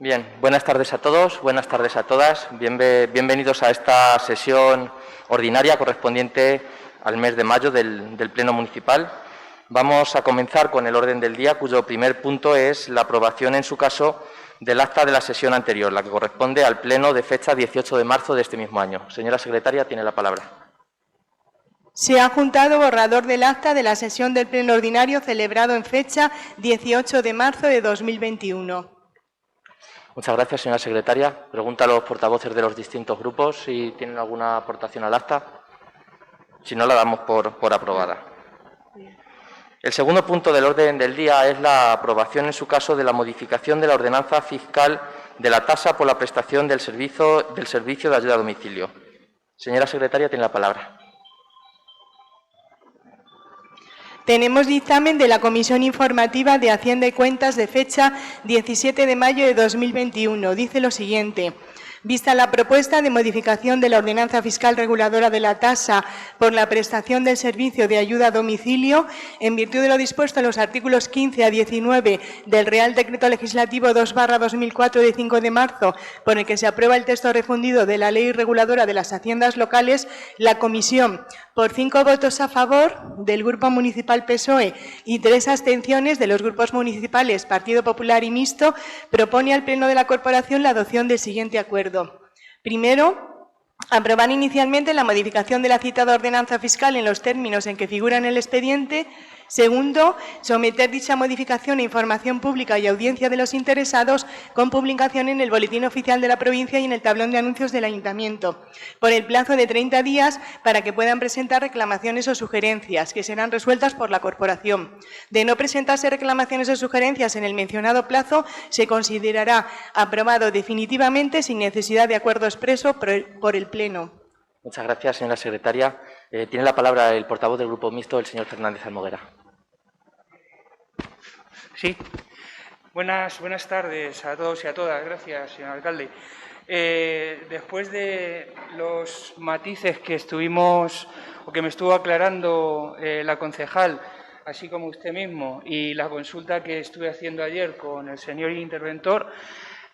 Bien, buenas tardes a todos, buenas tardes a todas. Bienvenidos a esta sesión ordinaria correspondiente al mes de mayo del Pleno Municipal. Vamos a comenzar con el orden del día, cuyo primer punto es la aprobación, en su caso, del acta de la sesión anterior, la que corresponde al Pleno de fecha 18 de marzo de este mismo año. Señora secretaria, tiene la palabra. Se ha juntado borrador del acta de la sesión del Pleno Ordinario celebrado en fecha 18 de marzo de 2021. Muchas gracias, señora secretaria. Pregunto a los portavoces de los distintos grupos si tienen alguna aportación al acta. Si no, la damos por aprobada. El segundo punto del orden del día es la aprobación, en su caso, de la modificación de la ordenanza fiscal de la tasa por la prestación del servicio de ayuda a domicilio. Señora secretaria, tiene la palabra. Tenemos dictamen de la Comisión Informativa de Hacienda y Cuentas de fecha 17 de mayo de 2021. Dice lo siguiente. Vista la propuesta de modificación de la ordenanza fiscal reguladora de la tasa por la prestación del servicio de ayuda a domicilio, en virtud de lo dispuesto en los artículos 15 a 19 del Real Decreto Legislativo 2/2004 de 5 de marzo, por el que se aprueba el texto refundido de la Ley Reguladora de las Haciendas Locales, la Comisión, por 5 votos a favor del Grupo Municipal PSOE y 3 abstenciones de los grupos municipales Partido Popular y Mixto, propone al Pleno de la Corporación la adopción del siguiente acuerdo. Primero, aprobar inicialmente la modificación de la citada ordenanza fiscal en los términos en que figura en el expediente. Segundo, someter dicha modificación a información pública y audiencia de los interesados con publicación en el Boletín Oficial de la Provincia y en el tablón de anuncios del Ayuntamiento, por el plazo de 30 días para que puedan presentar reclamaciones o sugerencias, que serán resueltas por la Corporación. De no presentarse reclamaciones o sugerencias en el mencionado plazo, se considerará aprobado definitivamente sin necesidad de acuerdo expreso por el Pleno. Muchas gracias, señora secretaria. Tiene la palabra el portavoz del Grupo Mixto, el señor Fernández Almoguera. Sí. Buenas tardes a todos y a todas. Gracias, señor alcalde. Después de los matices que me estuvo aclarando la concejal, así como usted mismo, y la consulta que estuve haciendo ayer con el señor interventor,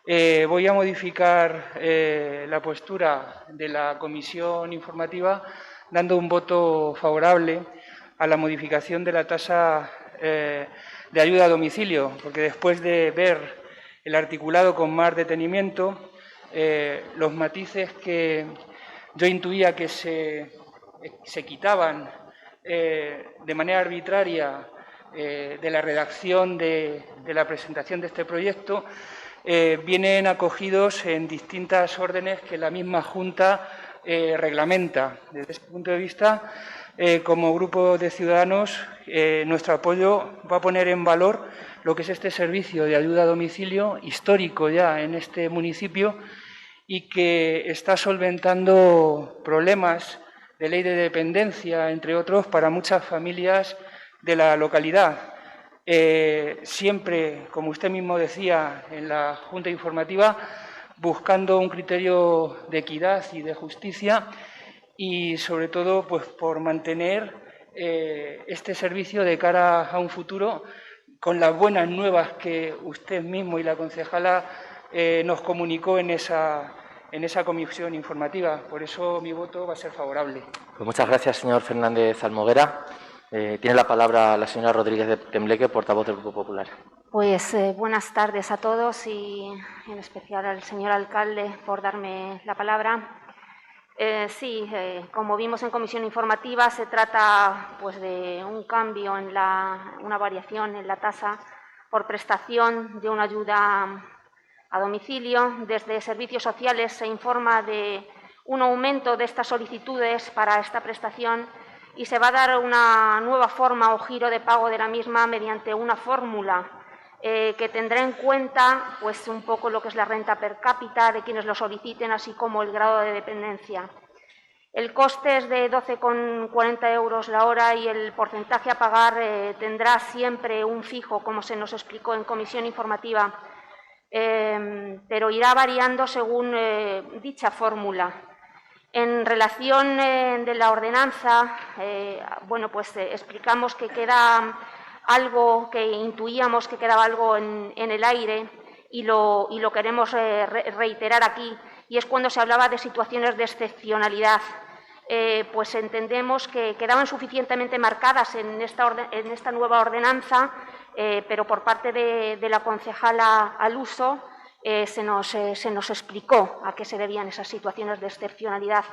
voy a modificar la postura de la comisión informativa dando un voto favorable a la modificación de la tasa de ayuda a domicilio, porque después de ver el articulado con más detenimiento, los matices que yo intuía que se quitaban de manera arbitraria de la redacción de la presentación de este proyecto, vienen acogidos en distintas órdenes que la misma Junta reglamenta. Desde ese punto de vista, como Grupo de Ciudadanos, nuestro apoyo va a poner en valor lo que es este servicio de ayuda a domicilio, histórico ya en este municipio, y que está solventando problemas de ley de dependencia, entre otros, para muchas familias de la localidad. Siempre, como usted mismo decía en la Junta Informativa, buscando un criterio de equidad y de justicia y, sobre todo, pues por mantener este servicio de cara a un futuro con las buenas nuevas que usted mismo y la concejala nos comunicó en esa comisión informativa. Por eso mi voto va a ser favorable. Pues muchas gracias, señor Fernández Almoguera. Tiene la palabra la señora Rodríguez de Tembleque, portavoz del Grupo Popular. Pues buenas tardes a todos y en especial al señor alcalde por darme la palabra. Como vimos en comisión informativa, se trata pues de un cambio una variación en la tasa por prestación de una ayuda a domicilio. Desde Servicios Sociales se informa de un aumento de estas solicitudes para esta prestación y se va a dar una nueva forma o giro de pago de la misma mediante una fórmula que tendrá en cuenta pues un poco lo que es la renta per cápita de quienes lo soliciten, así como el grado de dependencia. El coste es de 12,40 euros la hora y el porcentaje a pagar tendrá siempre un fijo, como se nos explicó en comisión informativa, pero irá variando según dicha fórmula. En relación de la ordenanza, explicamos que queda algo, que intuíamos que quedaba algo en el aire, y lo queremos reiterar aquí, y es cuando se hablaba de situaciones de excepcionalidad. Pues entendemos que quedaban suficientemente marcadas en esta nueva ordenanza, pero por parte de la concejala al uso se nos explicó a qué se debían esas situaciones de excepcionalidad.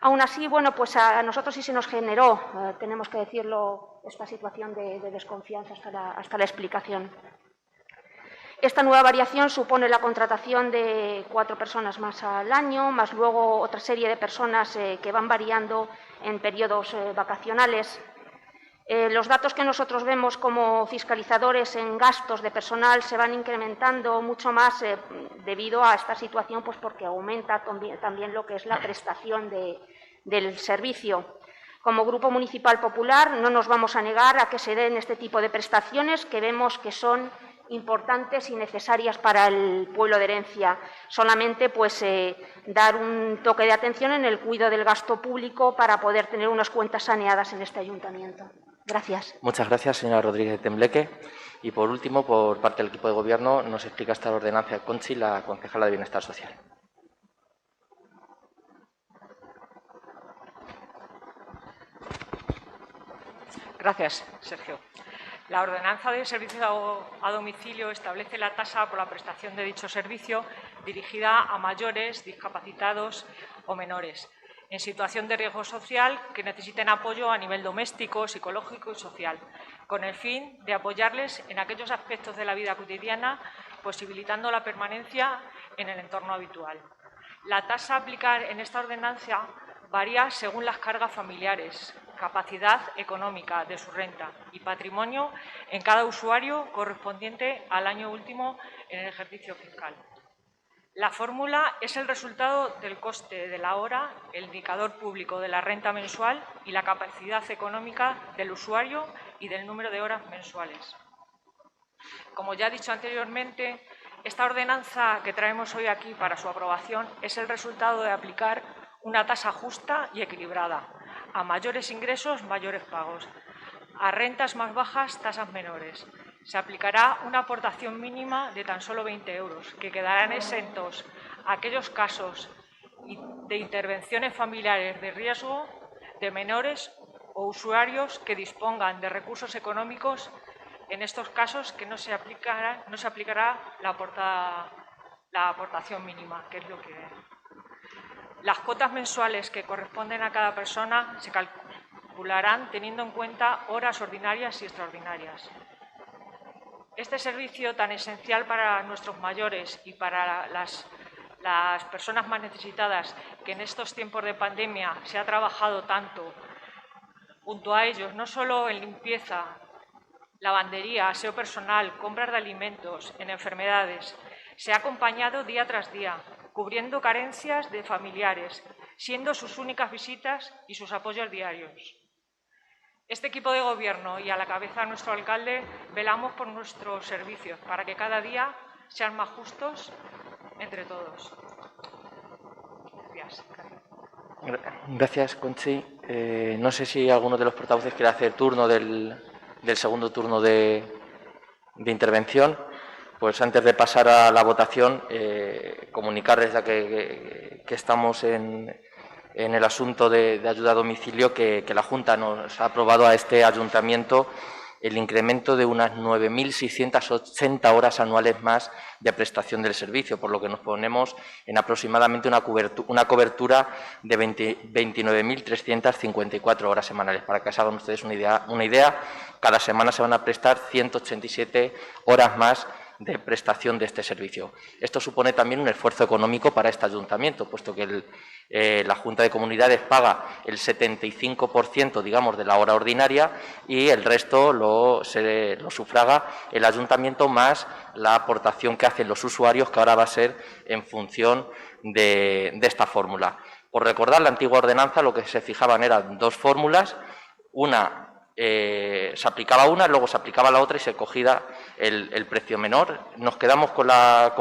Aún así, bueno, pues a nosotros sí se nos generó, tenemos que decirlo, esta situación de desconfianza hasta la explicación. Esta nueva variación supone la contratación de 4 personas más al año, más luego otra serie de personas que van variando en periodos vacacionales. Los datos que nosotros vemos como fiscalizadores en gastos de personal se van incrementando mucho más debido a esta situación, pues porque aumenta también lo que es la prestación del servicio. Como Grupo Municipal Popular no nos vamos a negar a que se den este tipo de prestaciones que vemos que son importantes y necesarias para el pueblo de Herencia. Solamente pues dar un toque de atención en el cuidado del gasto público para poder tener unas cuentas saneadas en este ayuntamiento. Gracias. Muchas gracias, señora Rodríguez de Tembleque. Y por último, por parte del equipo de Gobierno, nos explica esta ordenanza Conchi, la concejala de Bienestar Social. Gracias, Sergio. La ordenanza de servicio a domicilio establece la tasa por la prestación de dicho servicio dirigida a mayores, discapacitados o menores en situación de riesgo social que necesiten apoyo a nivel doméstico, psicológico y social, con el fin de apoyarles en aquellos aspectos de la vida cotidiana, posibilitando la permanencia en el entorno habitual. La tasa a aplicar en esta ordenanza varía según las cargas familiares, capacidad económica de su renta y patrimonio en cada usuario correspondiente al año último en el ejercicio fiscal. La fórmula es el resultado del coste de la hora, el indicador público de la renta mensual y la capacidad económica del usuario y del número de horas mensuales. Como ya he dicho anteriormente, esta ordenanza que traemos hoy aquí para su aprobación es el resultado de aplicar una tasa justa y equilibrada. A mayores ingresos, mayores pagos. A rentas más bajas, tasas menores. Se aplicará una aportación mínima de tan solo 20 euros, que quedarán exentos aquellos casos de intervenciones familiares de riesgo de menores o usuarios que dispongan de recursos económicos. En estos casos que no se aplicará la aportación mínima, que es lo que... Las cuotas mensuales que corresponden a cada persona se calcularán teniendo en cuenta horas ordinarias y extraordinarias. Este servicio tan esencial para nuestros mayores y para las personas más necesitadas, que en estos tiempos de pandemia se ha trabajado tanto, junto a ellos, no solo en limpieza, lavandería, aseo personal, compras de alimentos, en enfermedades, se ha acompañado día tras día, cubriendo carencias de familiares, siendo sus únicas visitas y sus apoyos diarios. Este equipo de Gobierno y a la cabeza de nuestro alcalde velamos por nuestros servicios para que cada día sean más justos entre todos. Gracias. Gracias, Conchi. No sé si alguno de los portavoces quiere hacer turno del segundo turno de intervención. Pues antes de pasar a la votación, comunicarles ya que estamos en el asunto de ayuda a domicilio que la Junta nos ha aprobado a este ayuntamiento el incremento de unas 9.680 horas anuales más de prestación del servicio, por lo que nos ponemos en aproximadamente una cobertura de 29.354 horas semanales. Para que se hagan ustedes una idea, cada semana se van a prestar 187 horas más de prestación de este servicio. Esto supone también un esfuerzo económico para este ayuntamiento, puesto que la Junta de Comunidades paga el 75%, digamos, de la hora ordinaria y el resto lo sufraga el ayuntamiento más la aportación que hacen los usuarios, que ahora va a ser en función de esta fórmula. Por recordar, la antigua ordenanza lo que se fijaban eran dos fórmulas, se aplicaba una, luego se aplicaba la otra y se cogía el precio menor. Nos quedamos con la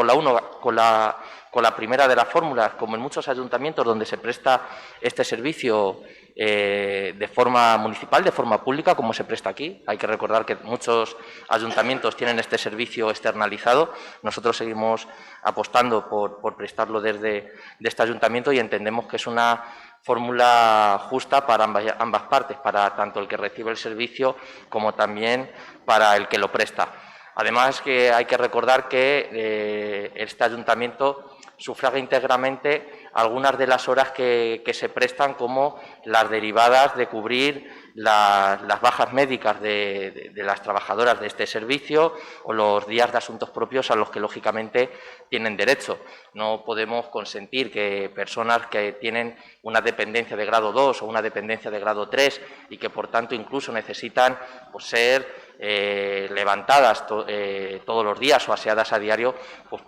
primera de las fórmulas, como en muchos ayuntamientos donde se presta este servicio de forma municipal, de forma pública, como se presta aquí. Hay que recordar que muchos ayuntamientos tienen este servicio externalizado. Nosotros seguimos apostando por prestarlo desde este ayuntamiento y entendemos que es una fórmula justa para ambas partes, para tanto el que recibe el servicio como también para el que lo presta. Además, que hay que recordar que este ayuntamiento sufraga íntegramente algunas de las horas que se prestan, como las derivadas de cubrir las bajas médicas de las trabajadoras de este servicio o los días de asuntos propios a los que, lógicamente, tienen derecho. No podemos consentir que personas que tienen una dependencia de grado 2 o una dependencia de grado 3 y que, por tanto, incluso necesitan pues, ser levantadas todos los días o aseadas a diario, pues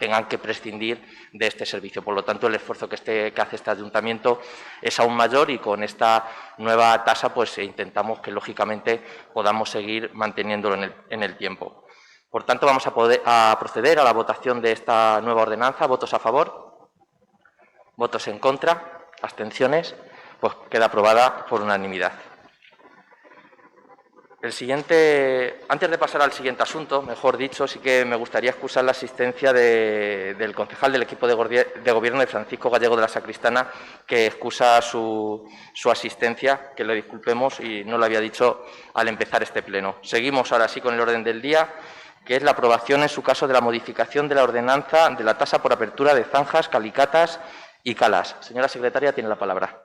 tengan que prescindir de este servicio. Por lo tanto, el esfuerzo que hace este ayuntamiento es aún mayor y con esta nueva tasa pues intentamos que, lógicamente, podamos seguir manteniéndolo en el tiempo. Por tanto, vamos a proceder a la votación de esta nueva ordenanza. ¿Votos a favor? ¿Votos en contra? ¿Abstenciones? Pues queda aprobada por unanimidad. Antes de pasar al siguiente asunto, mejor dicho, sí que me gustaría excusar la asistencia del concejal del equipo de gobierno, de Francisco Gallego de la Sacristana, que excusa su asistencia, que le disculpemos y no lo había dicho al empezar este pleno. Seguimos ahora sí con el orden del día, que es la aprobación, en su caso, de la modificación de la ordenanza de la tasa por apertura de zanjas, calicatas y calas. Señora secretaria, tiene la palabra.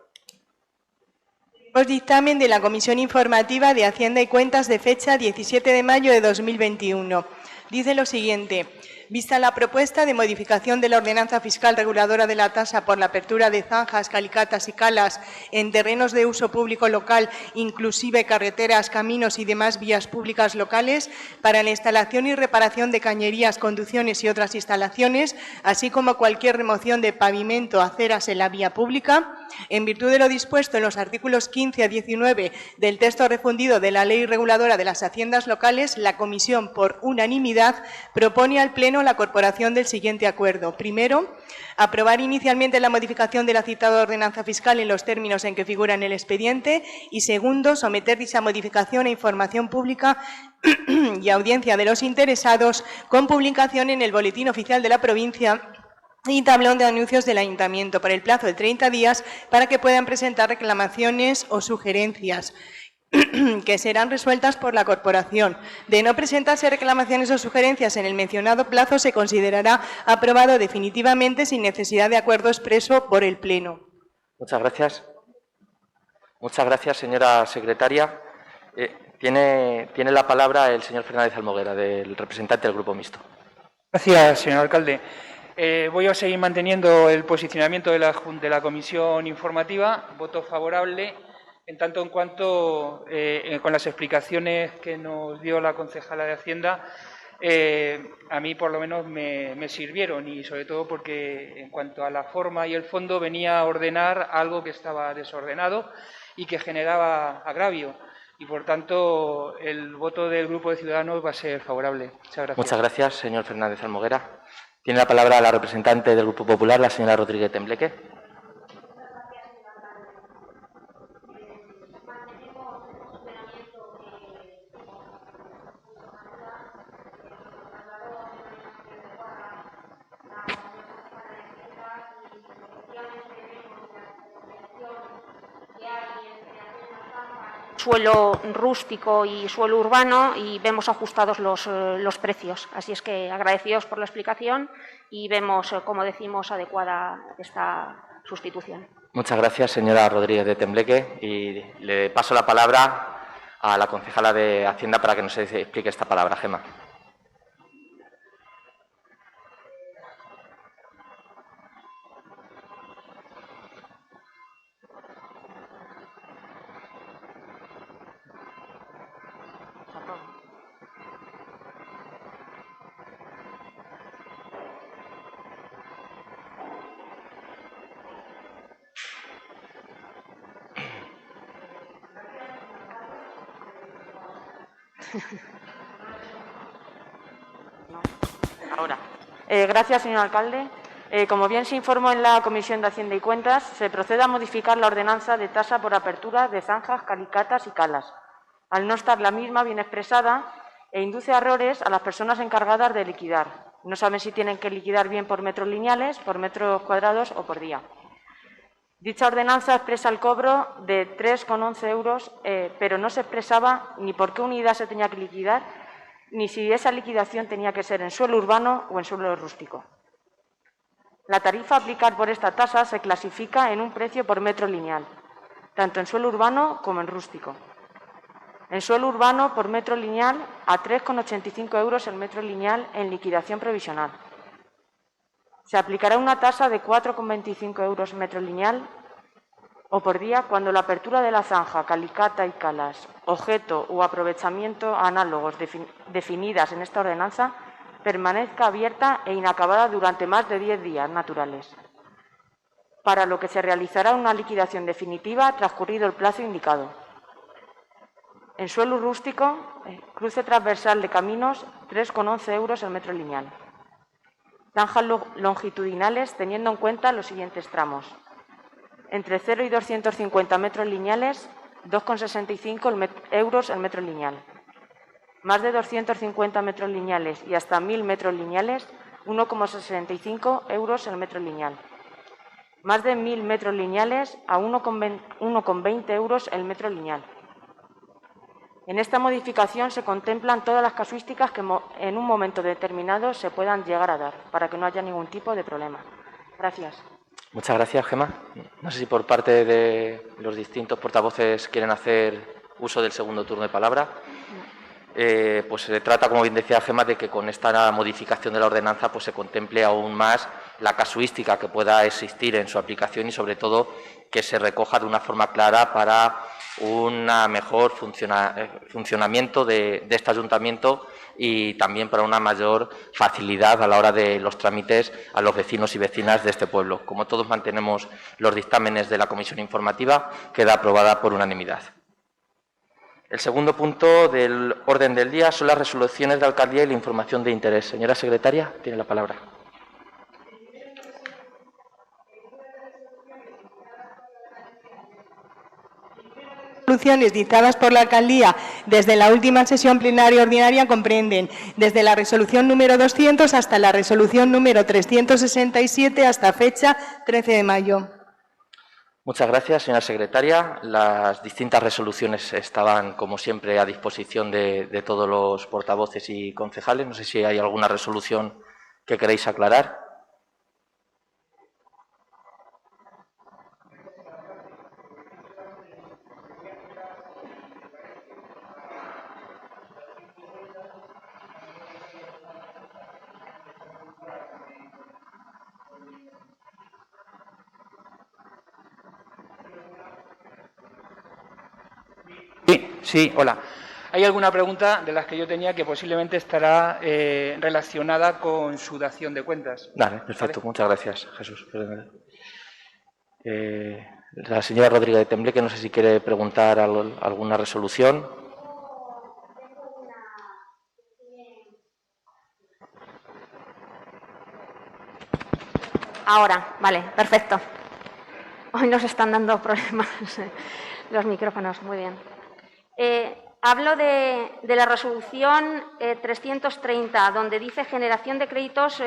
Dictamen de la Comisión Informativa de Hacienda y Cuentas de fecha 17 de mayo de 2021. Dice lo siguiente. Vista la propuesta de modificación de la ordenanza fiscal reguladora de la tasa por la apertura de zanjas, calicatas y calas en terrenos de uso público local, inclusive carreteras, caminos y demás vías públicas locales, para la instalación y reparación de cañerías, conducciones y otras instalaciones, así como cualquier remoción de pavimento, aceras en la vía pública, en virtud de lo dispuesto en los artículos 15 a 19 del texto refundido de la Ley Reguladora de las Haciendas Locales, la Comisión, por unanimidad, propone al Pleno la corporación del siguiente acuerdo. Primero, aprobar inicialmente la modificación de la citada ordenanza fiscal en los términos en que figura en el expediente y, segundo, someter dicha modificación a información pública y audiencia de los interesados con publicación en el Boletín Oficial de la Provincia y tablón de anuncios del Ayuntamiento por el plazo de 30 días para que puedan presentar reclamaciones o sugerencias que serán resueltas por la corporación. De no presentarse reclamaciones o sugerencias en el mencionado plazo, se considerará aprobado definitivamente sin necesidad de acuerdo expreso por el Pleno. Muchas gracias. Muchas gracias, señora secretaria. Tiene la palabra el señor Fernández Almoguera, del representante del Grupo Mixto. Gracias, señor alcalde. Voy a seguir manteniendo el posicionamiento de la Comisión Informativa. Voto favorable, en tanto en cuanto con las explicaciones que nos dio la concejala de Hacienda, a mí por lo menos me sirvieron, y sobre todo porque en cuanto a la forma y el fondo venía a ordenar algo que estaba desordenado y que generaba agravio. Y, por tanto, el voto del Grupo de Ciudadanos va a ser favorable. Muchas gracias. Muchas gracias, señor Fernández Almoguera. Tiene la palabra la representante del Grupo Popular, la señora Rodríguez Tembleque. Suelo rústico y suelo urbano, y vemos ajustados los precios. Así es que agradecidos por la explicación y vemos, como decimos, adecuada esta sustitución. Muchas gracias, señora Rodríguez de Tembleque, y le paso la palabra a la concejala de Hacienda para que nos explique esta palabra. Gemma. Ahora. Gracias, señor alcalde. Como bien se informó en la Comisión de Hacienda y Cuentas, se procede a modificar la ordenanza de tasa por apertura de zanjas, calicatas y calas, al no estar la misma bien expresada, e induce a errores a las personas encargadas de liquidar. No saben si tienen que liquidar bien por metros lineales, por metros cuadrados o por día. Dicha ordenanza expresa el cobro de 3,11 euros, pero no se expresaba ni por qué unidad se tenía que liquidar, ni si esa liquidación tenía que ser en suelo urbano o en suelo rústico. La tarifa a aplicar por esta tasa se clasifica en un precio por metro lineal, tanto en suelo urbano como en rústico. En suelo urbano, por metro lineal, a 3,85 euros el metro lineal en liquidación provisional. Se aplicará una tasa de 4,25 euros metro lineal o por día cuando la apertura de la zanja, calicata y calas, objeto o aprovechamiento análogos definidas en esta ordenanza, permanezca abierta e inacabada durante más de 10 días naturales, para lo que se realizará una liquidación definitiva transcurrido el plazo indicado. En suelo rústico, cruce transversal de caminos, 3,11 euros el metro lineal. Zanjas longitudinales teniendo en cuenta los siguientes tramos. Entre 0 y 250 metros lineales, 2,65 euros el metro lineal. Más de 250 metros lineales y hasta 1.000 metros lineales, 1,65 euros el metro lineal. Más de 1.000 metros lineales a 1,20 euros el metro lineal. En esta modificación se contemplan todas las casuísticas que en un momento determinado se puedan llegar a dar, para que no haya ningún tipo de problema. Gracias. Muchas gracias, Gemma. No sé si por parte de los distintos portavoces quieren hacer uso del segundo turno de palabra. Pues se trata, como bien decía Gemma, de que con esta modificación de la ordenanza pues se contemple aún más la casuística que pueda existir en su aplicación y, sobre todo, que se recoja de una forma clara para un mejor funcionamiento de este ayuntamiento y también para una mayor facilidad a la hora de los trámites a los vecinos y vecinas de este pueblo. Como todos mantenemos los dictámenes de la comisión informativa, queda aprobada por unanimidad. El segundo punto del orden del día son las resoluciones de alcaldía y la información de interés. Señora secretaria, tiene la palabra. Resoluciones dictadas por la alcaldía desde la última sesión plenaria ordinaria comprenden desde la resolución número 200 hasta la resolución número 367 hasta fecha 13 de mayo. Muchas gracias, señora secretaria. Las distintas resoluciones estaban, como siempre, a disposición de todos los portavoces y concejales. No sé si hay alguna resolución que queréis aclarar. Sí, hola. ¿Hay alguna pregunta de las que yo tenía que posiblemente estará relacionada con su dación de cuentas? Vale, perfecto. ¿Vale? Muchas gracias, Jesús. La señora Rodríguez de Tembleque, no sé si quiere preguntar alguna resolución. Ahora, vale, perfecto. Hoy nos están dando problemas los micrófonos, muy bien. Hablo de la resolución 330, donde dice generación de créditos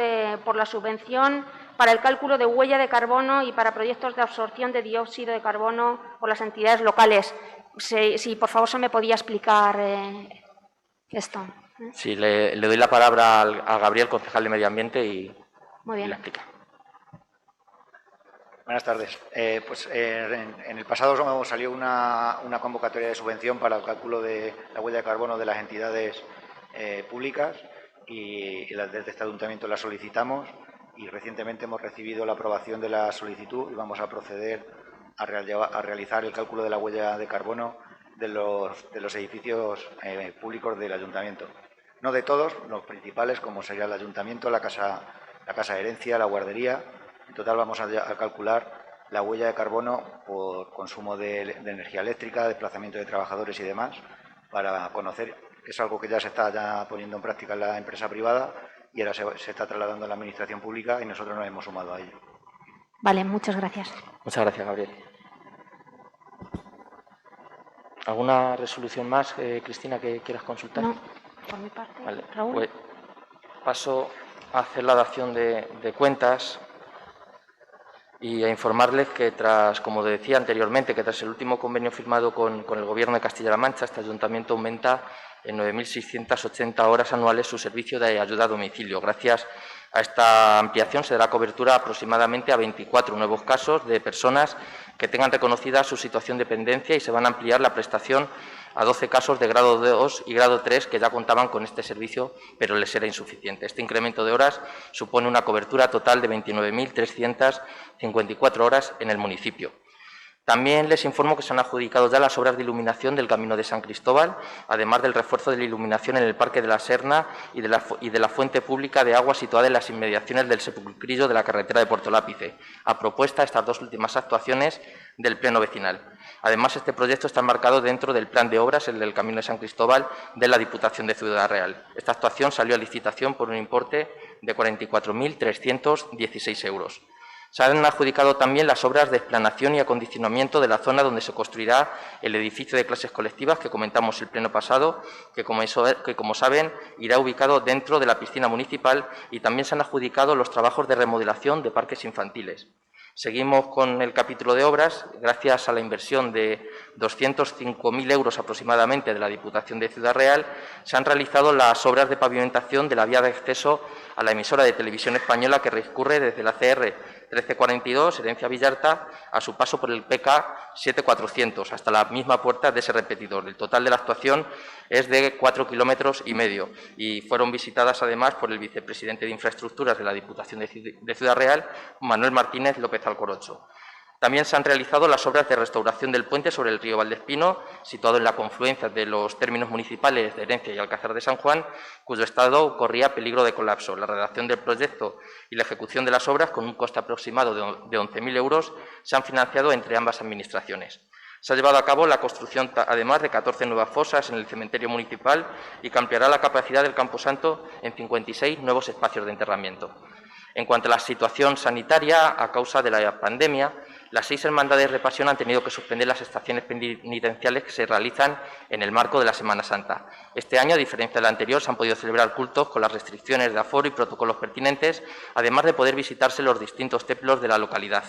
por la subvención para el cálculo de huella de carbono y para proyectos de absorción de dióxido de carbono por las entidades locales. Si por favor se me podía explicar esto. Sí, le doy la palabra a Gabriel, concejal de Medio Ambiente, y le explica. Buenas tardes. En el pasado salió una convocatoria de subvención para el cálculo de la huella de carbono de las entidades públicas y desde este ayuntamiento la solicitamos y recientemente hemos recibido la aprobación de la solicitud y vamos a proceder a realizar el cálculo de la huella de carbono de los edificios públicos del ayuntamiento. No de todos, los principales, como sería el ayuntamiento, la casa de herencia, la guardería. En total vamos a calcular la huella de carbono por consumo de energía eléctrica, desplazamiento de trabajadores y demás, para conocer, que es algo que ya se está poniendo en práctica en la empresa privada, y ahora se está trasladando a la Administración Pública y nosotros nos hemos sumado a ello. Vale, muchas gracias. Muchas gracias, Gabriel. ¿Alguna resolución más, Cristina, que quieras consultar? No, por mi parte. Vale, Raúl. pues paso a hacer la dación de cuentas y a informarles que como decía anteriormente, que tras el último convenio firmado con el Gobierno de Castilla-La Mancha, este ayuntamiento aumenta en 9.680 horas anuales su servicio de ayuda a domicilio. Gracias a esta ampliación se dará cobertura aproximadamente a 24 nuevos casos de personas que tengan reconocida su situación de dependencia y se van a ampliar la prestación a 12 casos de grado 2 y grado 3 que ya contaban con este servicio, pero les era insuficiente. Este incremento de horas supone una cobertura total de 29.354 horas en el municipio. También les informo que se han adjudicado ya las obras de iluminación del Camino de San Cristóbal, además del refuerzo de la iluminación en el Parque de la Serna y de la fuente pública de agua situada en las inmediaciones del sepulcrillo de la carretera de Puerto Lápice, a propuesta de estas dos últimas actuaciones del Pleno Vecinal. Además, este proyecto está enmarcado dentro del plan de obras, el del Camino de San Cristóbal, de la Diputación de Ciudad Real. Esta actuación salió a licitación por un importe de 44.316 euros. Se han adjudicado también las obras de explanación y acondicionamiento de la zona donde se construirá el edificio de clases colectivas que comentamos el pleno pasado, que como saben irá ubicado dentro de la piscina municipal, y también se han adjudicado los trabajos de remodelación de parques infantiles. Seguimos con el capítulo de obras. Gracias a la inversión de 205.000 euros aproximadamente de la Diputación de Ciudad Real, se han realizado las obras de pavimentación de la vía de acceso a la emisora de televisión española que discurre desde la CR 1342, Herencia Villarta, a su paso por el PK 7400, hasta la misma puerta de ese repetidor. El total de la actuación es de 4,5 kilómetros y fueron visitadas además por el vicepresidente de Infraestructuras de la Diputación de Ciudad Real, Manuel Martínez López Alcorocho. También se han realizado las obras de restauración del puente sobre el río Valdespino, situado en la confluencia de los términos municipales de Herencia y Alcázar de San Juan, cuyo estado corría peligro de colapso. La redacción del proyecto y la ejecución de las obras, con un coste aproximado de 11.000 euros, se han financiado entre ambas administraciones. Se ha llevado a cabo la construcción, además, de 14 nuevas fosas en el cementerio municipal y que ampliará la capacidad del Camposanto en 56 nuevos espacios de enterramiento. En cuanto a la situación sanitaria, a causa de la pandemia, las 6 hermandades de Pasión han tenido que suspender las estaciones penitenciales que se realizan en el marco de la Semana Santa. Este año, a diferencia del anterior, se han podido celebrar cultos con las restricciones de aforo y protocolos pertinentes, además de poder visitarse los distintos templos de la localidad,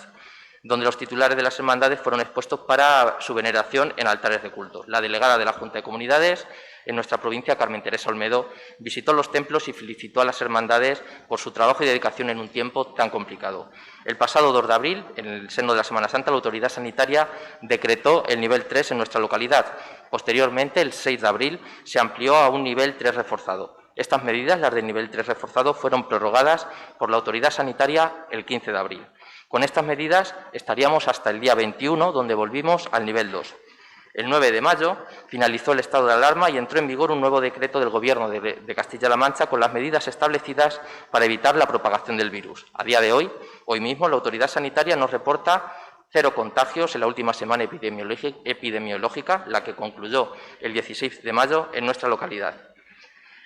donde los titulares de las hermandades fueron expuestos para su veneración en altares de culto. La delegada de la Junta de Comunidades en nuestra provincia, Carmen Teresa Olmedo, visitó los templos y felicitó a las hermandades por su trabajo y dedicación en un tiempo tan complicado. El pasado 2 de abril, en el seno de la Semana Santa, la autoridad sanitaria decretó el nivel 3 en nuestra localidad. Posteriormente, el 6 de abril, se amplió a un nivel 3 reforzado. Estas medidas, las del nivel 3 reforzado, fueron prorrogadas por la autoridad sanitaria el 15 de abril. Con estas medidas estaríamos hasta el día 21, donde volvimos al nivel 2. El 9 de mayo finalizó el estado de alarma y entró en vigor un nuevo decreto del Gobierno de Castilla-La Mancha con las medidas establecidas para evitar la propagación del virus. A día de hoy mismo, la autoridad sanitaria nos reporta 0 contagios en la última semana epidemiológica, la que concluyó el 16 de mayo en nuestra localidad.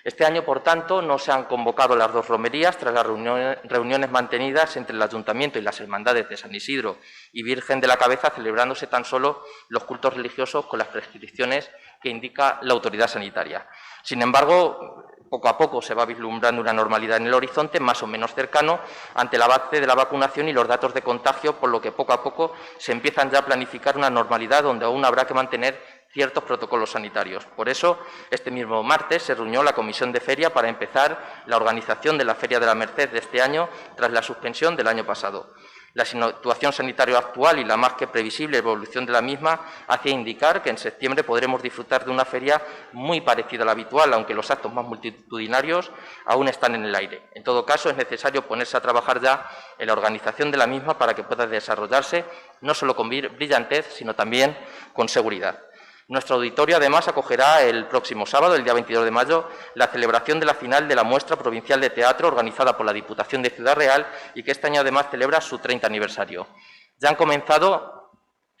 Este año, por tanto, no se han convocado las 2 romerías tras las reuniones mantenidas entre el Ayuntamiento y las hermandades de San Isidro y Virgen de la Cabeza, celebrándose tan solo los cultos religiosos con las prescripciones que indica la autoridad sanitaria. Sin embargo, poco a poco se va vislumbrando una normalidad en el horizonte, más o menos cercano, ante el avance de la vacunación y los datos de contagio, por lo que poco a poco se empiezan ya a planificar una normalidad donde aún habrá que mantener ciertos protocolos sanitarios. Por eso, este mismo martes se reunió la Comisión de Feria para empezar la organización de la Feria de la Merced de este año tras la suspensión del año pasado. La situación sanitaria actual y la más que previsible evolución de la misma hace indicar que en septiembre podremos disfrutar de una feria muy parecida a la habitual, aunque los actos más multitudinarios aún están en el aire. En todo caso, es necesario ponerse a trabajar ya en la organización de la misma para que pueda desarrollarse no solo con brillantez, sino también con seguridad. Nuestro auditorio, además, acogerá el próximo sábado, el día 22 de mayo, la celebración de la final de la Muestra Provincial de Teatro organizada por la Diputación de Ciudad Real y que este año, además, celebra su 30 aniversario. Ya han comenzado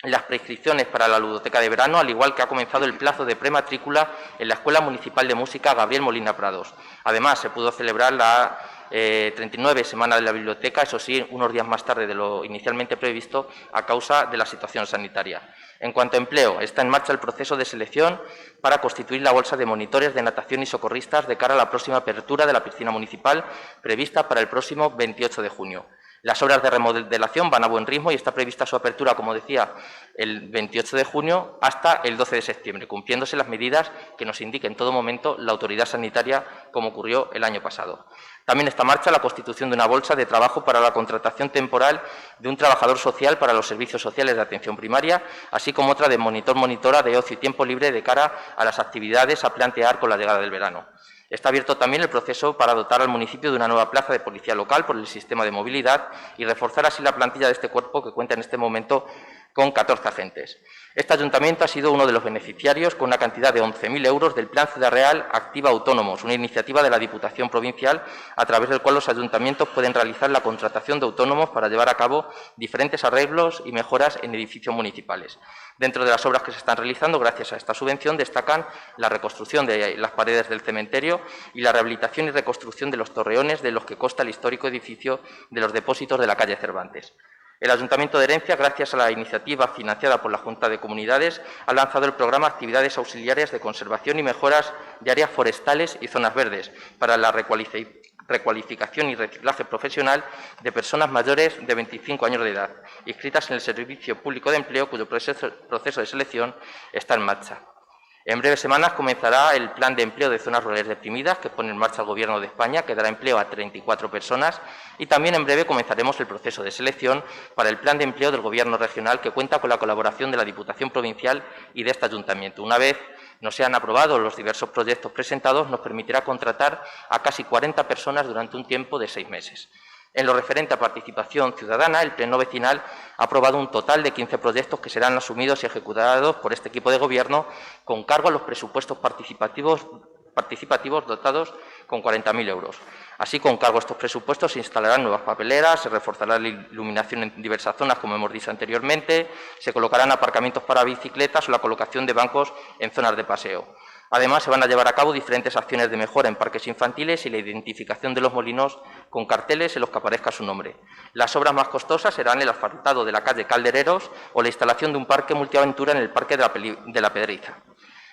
las prescripciones para la ludoteca de verano, al igual que ha comenzado el plazo de prematrícula en la Escuela Municipal de Música Gabriel Molina Prados. Además, se pudo celebrar la 39 Semana de la Biblioteca, eso sí, unos días más tarde de lo inicialmente previsto a causa de la situación sanitaria. En cuanto a empleo, está en marcha el proceso de selección para constituir la bolsa de monitores de natación y socorristas de cara a la próxima apertura de la piscina municipal prevista para el próximo 28 de junio. Las obras de remodelación van a buen ritmo y está prevista su apertura, como decía, el 28 de junio hasta el 12 de septiembre, cumpliéndose las medidas que nos indique en todo momento la autoridad sanitaria, como ocurrió el año pasado. También está en marcha la constitución de una bolsa de trabajo para la contratación temporal de un trabajador social para los servicios sociales de atención primaria, así como otra de monitora de ocio y tiempo libre de cara a las actividades a plantear con la llegada del verano. Está abierto también el proceso para dotar al municipio de una nueva plaza de policía local por el sistema de movilidad y reforzar así la plantilla de este cuerpo, que cuenta en este momento con 14 agentes. Este ayuntamiento ha sido uno de los beneficiarios con una cantidad de 11.000 euros del Plan Ciudad Real Activa Autónomos, una iniciativa de la Diputación Provincial a través del cual los ayuntamientos pueden realizar la contratación de autónomos para llevar a cabo diferentes arreglos y mejoras en edificios municipales. Dentro de las obras que se están realizando, gracias a esta subvención, destacan la reconstrucción de las paredes del cementerio y la rehabilitación y reconstrucción de los torreones de los que consta el histórico edificio de los depósitos de la calle Cervantes. El Ayuntamiento de Herencia, gracias a la iniciativa financiada por la Junta de Comunidades, ha lanzado el programa Actividades Auxiliares de Conservación y Mejoras de Áreas Forestales y Zonas Verdes para la recualificación y reciclaje profesional de personas mayores de 25 años de edad, inscritas en el Servicio Público de Empleo, cuyo proceso de selección está en marcha. En breves semanas comenzará el Plan de Empleo de Zonas Rurales Deprimidas que pone en marcha el Gobierno de España, que dará empleo a 34 personas, y también en breve comenzaremos el proceso de selección para el Plan de Empleo del Gobierno regional, que cuenta con la colaboración de la Diputación Provincial y de este Ayuntamiento. Una vez no sean aprobados los diversos proyectos presentados, nos permitirá contratar a casi 40 personas durante un tiempo de 6 meses. En lo referente a participación ciudadana, el Pleno Vecinal ha aprobado un total de 15 proyectos que serán asumidos y ejecutados por este equipo de Gobierno con cargo a los presupuestos participativos dotados con 40.000 euros. Así, con cargo a estos presupuestos, se instalarán nuevas papeleras, se reforzará la iluminación en diversas zonas, como hemos dicho anteriormente, se colocarán aparcamientos para bicicletas o la colocación de bancos en zonas de paseo. Además, se van a llevar a cabo diferentes acciones de mejora en parques infantiles y la identificación de los molinos con carteles en los que aparezca su nombre. Las obras más costosas serán el asfaltado de la calle Caldereros o la instalación de un parque multiaventura en el Parque de la Pedriza.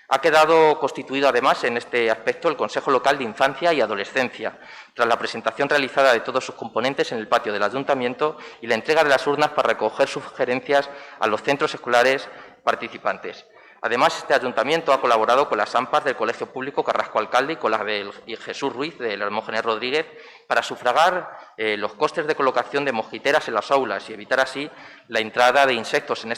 Ha quedado constituido, además, en este aspecto el Consejo Local de Infancia y Adolescencia, tras la presentación realizada de todos sus componentes en el patio del Ayuntamiento y la entrega de las urnas para recoger sugerencias a los centros escolares participantes. Además, este Ayuntamiento ha colaborado con las AMPAs del Colegio Público Carrasco Alcalde y con las de Jesús Ruiz, del Hermógenes Rodríguez, para sufragar los costes de colocación de mosquiteras en las aulas y evitar así la entrada de insectos en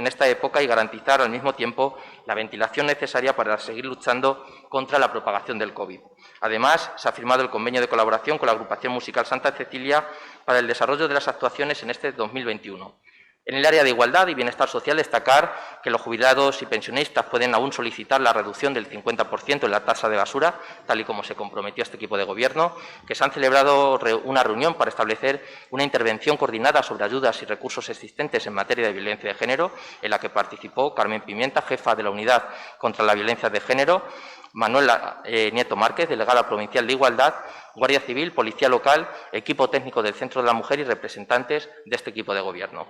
esta época y garantizar al mismo tiempo la ventilación necesaria para seguir luchando contra la propagación del COVID. Además, se ha firmado el convenio de colaboración con la Agrupación Musical Santa Cecilia para el desarrollo de las actuaciones en este 2021. En el área de igualdad y bienestar social, destacar que los jubilados y pensionistas pueden aún solicitar la reducción del 50% en la tasa de basura, tal y como se comprometió este equipo de Gobierno, que se han celebrado una reunión para establecer una intervención coordinada sobre ayudas y recursos existentes en materia de violencia de género, en la que participó Carmen Pimienta, jefa de la Unidad contra la Violencia de Género, Manuel Nieto Márquez, delegada provincial de Igualdad, Guardia Civil, Policía Local, equipo técnico del Centro de la Mujer y representantes de este equipo de Gobierno.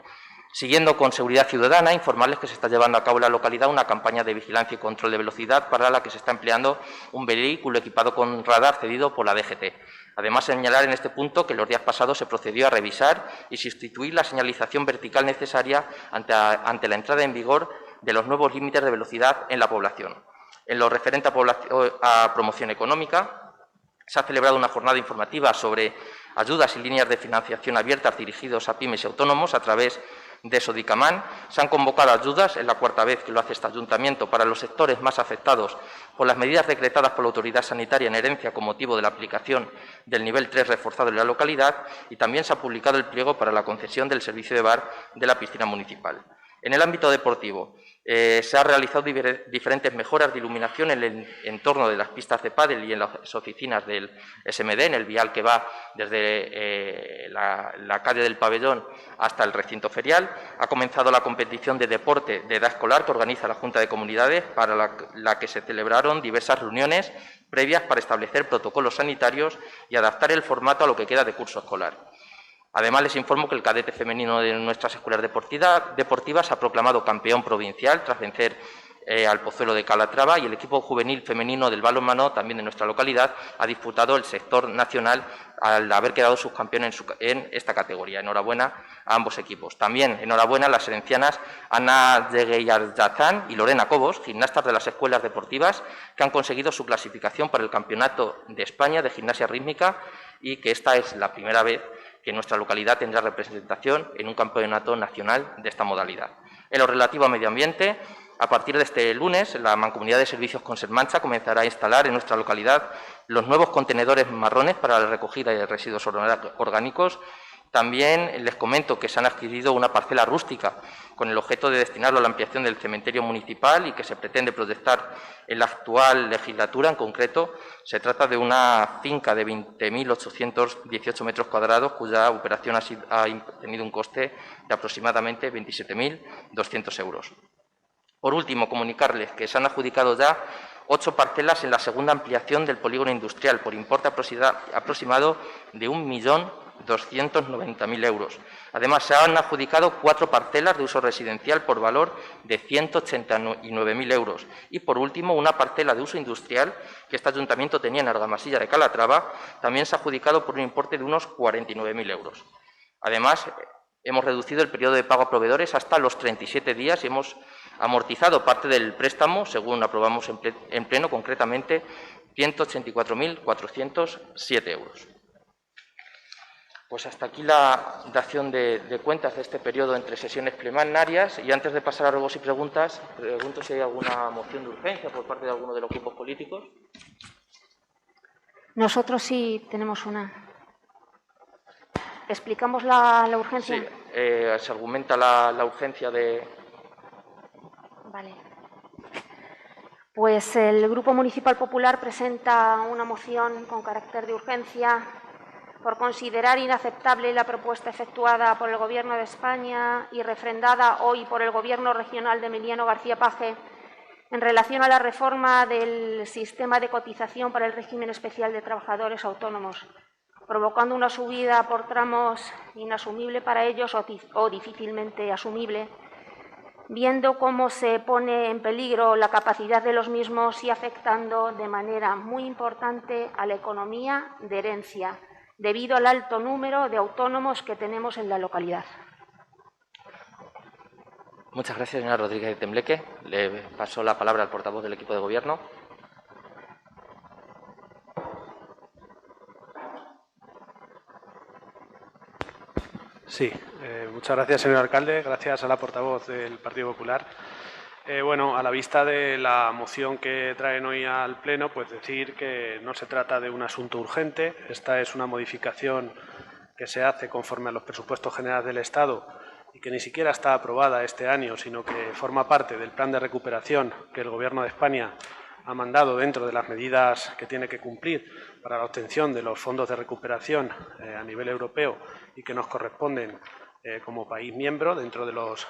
Siguiendo con seguridad ciudadana, informarles que se está llevando a cabo en la localidad una campaña de vigilancia y control de velocidad para la que se está empleando un vehículo equipado con radar cedido por la DGT. Además, señalar en este punto que los días pasados se procedió a revisar y sustituir la señalización vertical necesaria ante la entrada en vigor de los nuevos límites de velocidad en la población. En lo referente a promoción económica, se ha celebrado una jornada informativa sobre ayudas y líneas de financiación abiertas dirigidos a pymes y autónomos a través de Sodicamán. Se han convocado ayudas, es la cuarta vez que lo hace este Ayuntamiento, para los sectores más afectados por las medidas decretadas por la Autoridad Sanitaria en Herencia con motivo de la aplicación del nivel 3 reforzado en la localidad, y también se ha publicado el pliego para la concesión del servicio de bar de la piscina municipal. En el ámbito deportivo, Se han realizado diferentes mejoras de iluminación en el entorno de las pistas de pádel y en las oficinas del SMD, en el vial que va desde la calle del Pabellón hasta el recinto ferial. Ha comenzado la competición de deporte de edad escolar que organiza la Junta de Comunidades, para la que se celebraron diversas reuniones previas para establecer protocolos sanitarios y adaptar el formato a lo que queda de curso escolar. Además, les informo que el cadete femenino de nuestras escuelas deportivas ha proclamado campeón provincial tras vencer al Pozuelo de Calatrava, y el equipo juvenil femenino del balonmano, también de nuestra localidad, ha disputado el sector nacional al haber quedado subcampeón en esta categoría. Enhorabuena a ambos equipos. También enhorabuena a las serencianas Ana Yegueyarjazán y Lorena Cobos, gimnastas de las escuelas deportivas, que han conseguido su clasificación para el Campeonato de España de Gimnasia Rítmica, y que esta es la primera vez que nuestra localidad tendrá representación en un campeonato nacional de esta modalidad. En lo relativo a medio ambiente, a partir de este lunes, la Mancomunidad de Servicios Consermancha comenzará a instalar en nuestra localidad los nuevos contenedores marrones para la recogida de residuos orgánicos. También les comento que se han adquirido una parcela rústica con el objeto de destinarlo a la ampliación del cementerio municipal y que se pretende proyectar en la actual legislatura. En concreto, se trata de una finca de 20.818 metros cuadrados, cuya operación ha tenido un coste de aproximadamente 27.200 euros. Por último, comunicarles que se han adjudicado ya 8 parcelas en la segunda ampliación del polígono industrial por importe aproximado de 1.290.000 euros. Además, se han adjudicado 4 parcelas de uso residencial por valor de 189.000 euros. Y, por último, una parcela de uso industrial que este ayuntamiento tenía en Argamasilla de Calatrava, también se ha adjudicado por un importe de unos 49.000 euros. Además, hemos reducido el periodo de pago a proveedores hasta los 37 días y hemos amortizado parte del préstamo, según aprobamos en pleno, concretamente 184.407 euros. Pues hasta aquí la dación de cuentas de este periodo entre sesiones plenarias, y antes de pasar a ruegos y preguntas, pregunto si hay alguna moción de urgencia por parte de alguno de los grupos políticos. Nosotros sí tenemos una. ¿Explicamos la urgencia? Sí, se argumenta la urgencia de... Vale. Pues el Grupo Municipal Popular presenta una moción con carácter de urgencia por considerar inaceptable la propuesta efectuada por el Gobierno de España y refrendada hoy por el Gobierno regional de Emiliano García Paje en relación a la reforma del sistema de cotización para el régimen especial de trabajadores autónomos, provocando una subida por tramos inasumible para ellos o difícilmente asumible, viendo cómo se pone en peligro la capacidad de los mismos y afectando de manera muy importante a la economía de herencia, debido al alto número de autónomos que tenemos en la localidad. Muchas gracias, señora Rodríguez de Tembleque. Le paso la palabra al portavoz del equipo de gobierno. Sí, muchas gracias, señor alcalde. Gracias a la portavoz del Partido Popular. Bueno, a la vista de la moción que traen hoy al Pleno, pues decir que no se trata de un asunto urgente. Esta es una modificación que se hace conforme a los presupuestos generales del Estado y que ni siquiera está aprobada este año, sino que forma parte del plan de recuperación que el Gobierno de España ha mandado dentro de las medidas que tiene que cumplir para la obtención de los fondos de recuperación a nivel europeo y que nos corresponden como país miembro dentro de los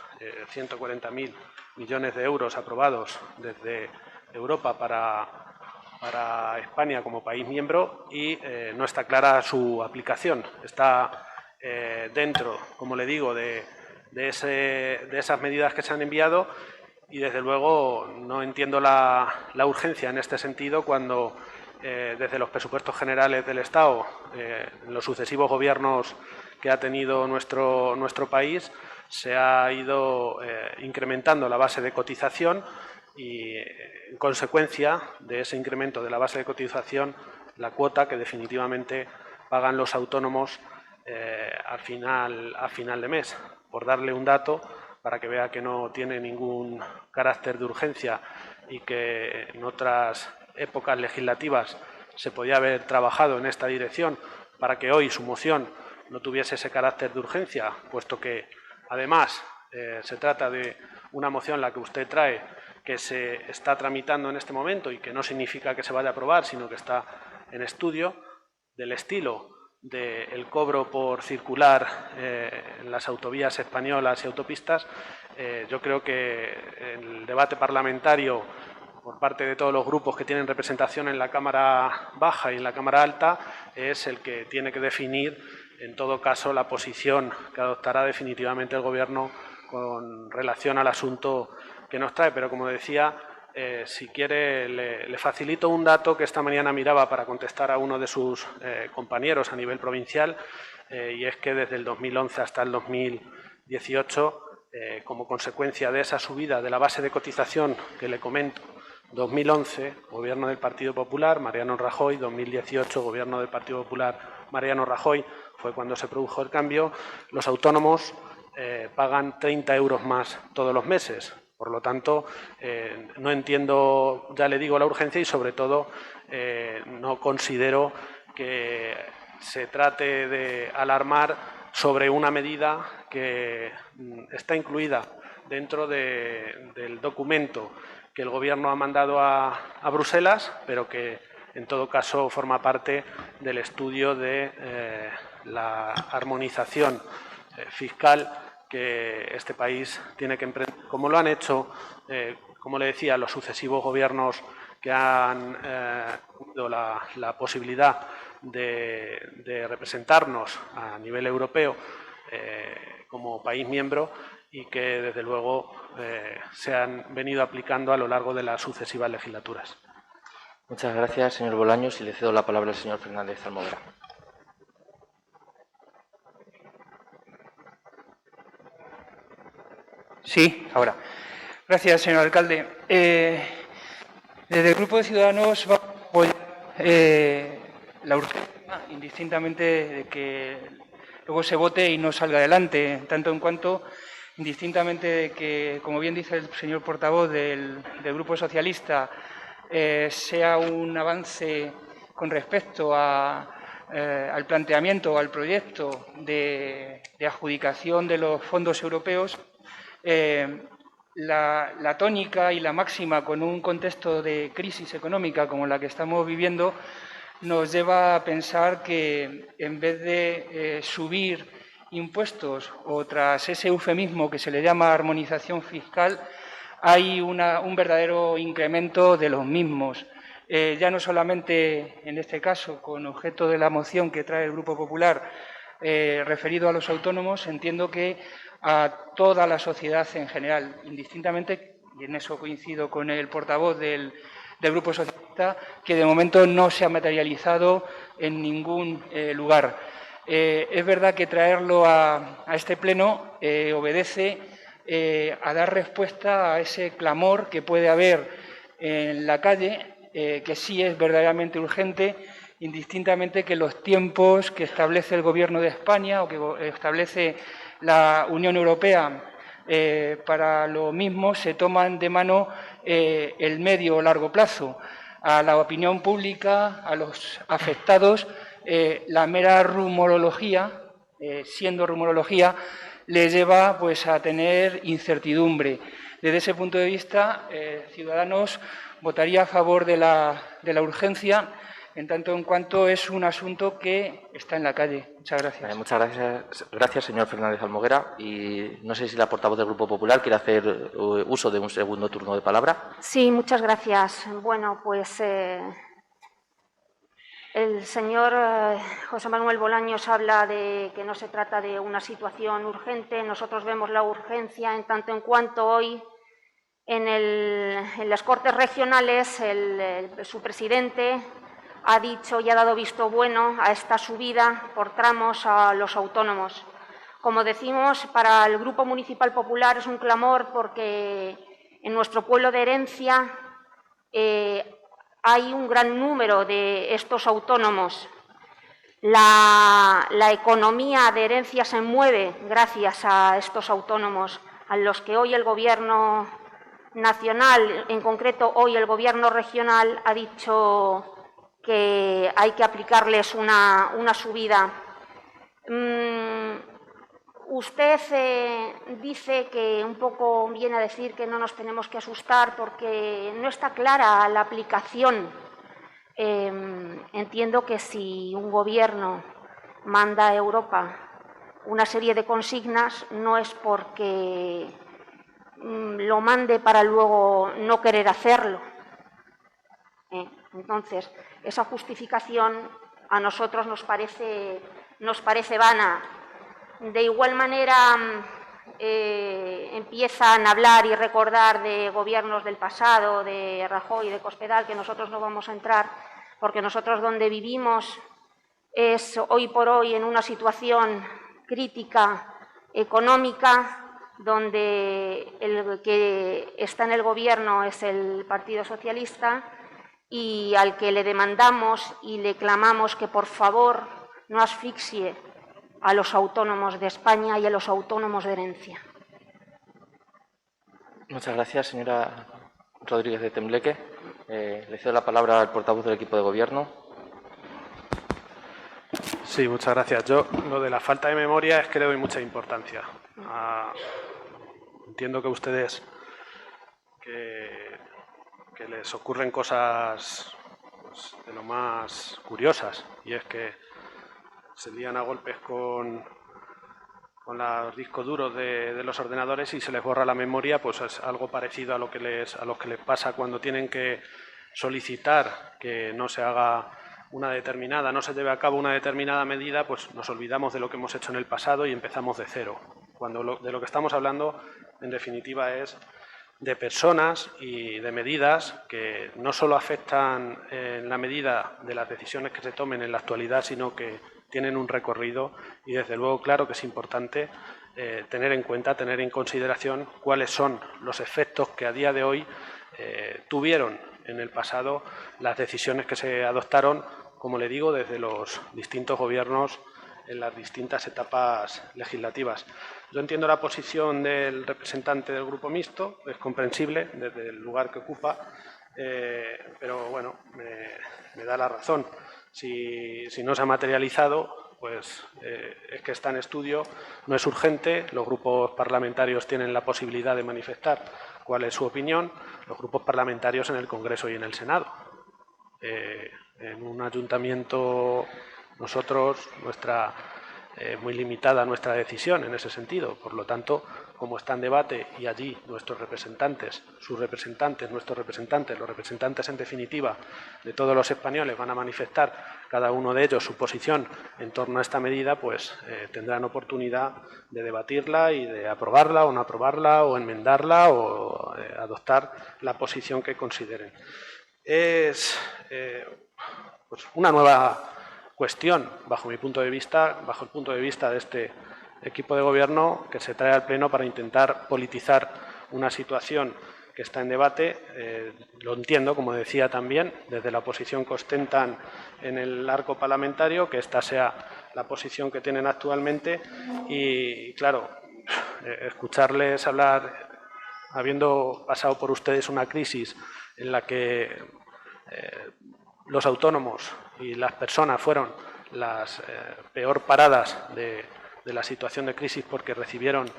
140.000 millones de euros aprobados desde Europa para España como país miembro, y no está clara su aplicación. Está dentro, como le digo, de esas medidas que se han enviado, y desde luego no entiendo la urgencia en este sentido cuando desde los presupuestos generales del Estado, en los sucesivos gobiernos que ha tenido nuestro país, se ha ido incrementando la base de cotización y, en consecuencia de ese incremento de la base de cotización, la cuota que definitivamente pagan los autónomos a final de mes. Por darle un dato, para que vea que no tiene ningún carácter de urgencia y que en otras épocas legislativas se podía haber trabajado en esta dirección para que hoy su moción no tuviese ese carácter de urgencia, puesto que además se trata de una moción la que usted trae, que se está tramitando en este momento y que no significa que se vaya a aprobar, sino que está en estudio, del estilo del cobro por circular en las autovías españolas y autopistas, yo creo que el debate parlamentario por parte de todos los grupos que tienen representación en la Cámara Baja y en la Cámara Alta es el que tiene que definir, en todo caso, la posición que adoptará definitivamente el Gobierno con relación al asunto que nos trae. Pero, como decía, si quiere, le facilito un dato que esta mañana miraba para contestar a uno de sus compañeros a nivel provincial, y es que desde el 2011 hasta el 2018, como consecuencia de esa subida de la base de cotización que le comento, 2011, Gobierno del Partido Popular, Mariano Rajoy; 2018, Gobierno del Partido Popular, Mariano Rajoy, fue cuando se produjo el cambio, los autónomos pagan 30 euros más todos los meses. Por lo tanto, no entiendo, ya le digo, la urgencia y, sobre todo, no considero que se trate de alarmar sobre una medida que está incluida dentro del documento que el Gobierno ha mandado a Bruselas, pero que, en todo caso, forma parte del estudio de la armonización fiscal que este país tiene que emprender, como lo han hecho, como le decía, los sucesivos gobiernos que han tenido la posibilidad de representarnos a nivel europeo como país miembro, y que, desde luego, se han venido aplicando a lo largo de las sucesivas legislaturas. Muchas gracias, señor Bolaños, y le cedo la palabra al señor Fernández Almodera. Sí, ahora. Gracias, señor alcalde. Desde el Grupo de Ciudadanos vamos a apoyar la urgencia, indistintamente de que luego se vote y no salga adelante, tanto en cuanto, indistintamente de que, como bien dice el señor portavoz del Grupo Socialista, sea un avance con respecto al planteamiento o al proyecto de adjudicación de los fondos europeos. La tónica y la máxima, con un contexto de crisis económica como la que estamos viviendo, nos lleva a pensar que, en vez de subir impuestos, o tras ese eufemismo que se le llama armonización fiscal, hay un verdadero incremento de los mismos. Ya no solamente, en este caso, con objeto de la moción que trae el Grupo Popular referido a los autónomos, entiendo que a toda la sociedad en general, indistintamente, y en eso coincido con el portavoz del Grupo Socialista, que de momento no se ha materializado en ningún lugar. Es verdad que traerlo a este pleno obedece a dar respuesta a ese clamor que puede haber en la calle, que sí es verdaderamente urgente, indistintamente que los tiempos que establece el Gobierno de España o que establece la Unión Europea para lo mismo se toman de mano el medio o largo plazo. A la opinión pública, a los afectados, la mera rumorología, siendo rumorología, les lleva pues a tener incertidumbre. Desde ese punto de vista, Ciudadanos votaría a favor de la urgencia, en tanto en cuanto es un asunto que está en la calle. Muchas gracias. Muchas gracias, señor Fernández Almodera. Y no sé si la portavoz del Grupo Popular quiere hacer uso de un segundo turno de palabra. Sí, muchas gracias. Bueno, pues el señor José Manuel Bolaños habla de que no se trata de una situación urgente. Nosotros vemos la urgencia en tanto en cuanto hoy en las Cortes Regionales su presidente ha dicho y ha dado visto bueno a esta subida por tramos a los autónomos. Como decimos, para el Grupo Municipal Popular es un clamor porque en nuestro pueblo de Herencia hay un gran número de estos autónomos. La economía de Herencia se mueve gracias a estos autónomos, a los que hoy el Gobierno nacional, en concreto hoy el Gobierno regional, ha dicho que hay que aplicarles una subida. Usted dice que un poco viene a decir que no nos tenemos que asustar porque no está clara la aplicación. Entiendo que si un gobierno manda a Europa una serie de consignas no es porque lo mande para luego no querer hacerlo. Entonces, esa justificación a nosotros nos parece vana. De igual manera, empiezan a hablar y recordar de gobiernos del pasado, de Rajoy y de Cospedal, que nosotros no vamos a entrar, porque nosotros donde vivimos es hoy por hoy en una situación crítica económica, donde el que está en el gobierno es el Partido Socialista y al que le demandamos y le clamamos que por favor no asfixie a los autónomos de España y a los autónomos de herencia. Muchas gracias, señora Rodríguez de Tembleque. Le cedo la palabra al portavoz del equipo de gobierno. Sí, muchas gracias. Yo lo de la falta de memoria es que le doy mucha importancia. Entiendo que a ustedes que les ocurren cosas pues, de lo más curiosas, y es que se lían a golpes con los discos duros de los ordenadores y se les borra la memoria, pues es algo parecido a lo que les pasa cuando tienen que solicitar que no se haga no se lleve a cabo una determinada medida, pues nos olvidamos de lo que hemos hecho en el pasado y empezamos de cero. Cuando de lo que estamos hablando, en definitiva, es de personas y de medidas que no solo afectan en la medida de las decisiones que se tomen en la actualidad, sino que tienen un recorrido y, desde luego, claro que es importante tener en cuenta, tener en consideración cuáles son los efectos que a día de hoy tuvieron en el pasado las decisiones que se adoptaron, como le digo, desde los distintos gobiernos en las distintas etapas legislativas. Yo entiendo la posición del representante del Grupo Mixto, es comprensible desde el lugar que ocupa, pero bueno, me da la razón. Si no se ha materializado, pues es que está en estudio, no es urgente, los grupos parlamentarios tienen la posibilidad de manifestar cuál es su opinión, los grupos parlamentarios en el Congreso y en el Senado. En un ayuntamiento nosotros, muy limitada nuestra decisión en ese sentido, por lo tanto, como está en debate y allí nuestros representantes, sus representantes, nuestros representantes, los representantes en definitiva de todos los españoles van a manifestar cada uno de ellos su posición en torno a esta medida, pues tendrán oportunidad de debatirla y de aprobarla o no aprobarla o enmendarla o adoptar la posición que consideren. Es pues una nueva cuestión, bajo mi punto de vista, bajo el punto de vista de este equipo de gobierno, que se trae al Pleno para intentar politizar una situación que está en debate. Lo entiendo, como decía también, desde la posición que ostentan en el arco parlamentario, que esta sea la posición que tienen actualmente y claro, escucharles hablar, habiendo pasado por ustedes una crisis en la que los autónomos y las personas fueron las peor paradas de la situación de crisis porque recibieron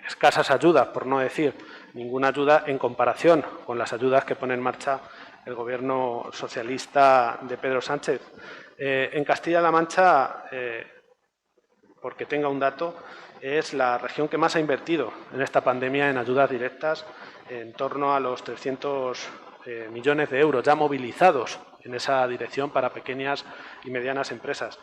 escasas ayudas, por no decir ninguna ayuda, en comparación con las ayudas que pone en marcha el gobierno socialista de Pedro Sánchez. En Castilla-La Mancha, porque tenga un dato, es la región que más ha invertido en esta pandemia en ayudas directas, en torno a los 300 millones de euros ya movilizados en esa dirección para pequeñas y medianas empresas.